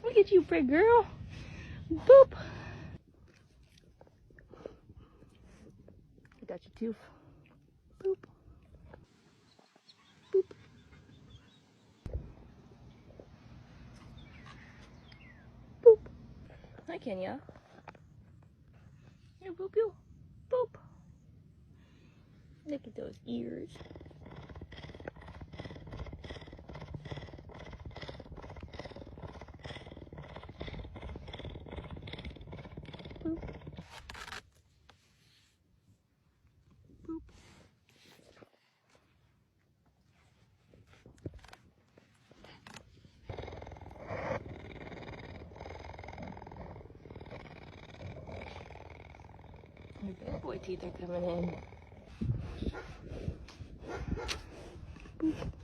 Look at you, pretty girl. Boop. I got your tooth. Boop. Boop. Boop. Hi, Kenya. Here, boop you. Boop. Look at those ears. Boop. Boop. Your big boy teeth are coming in. Boop.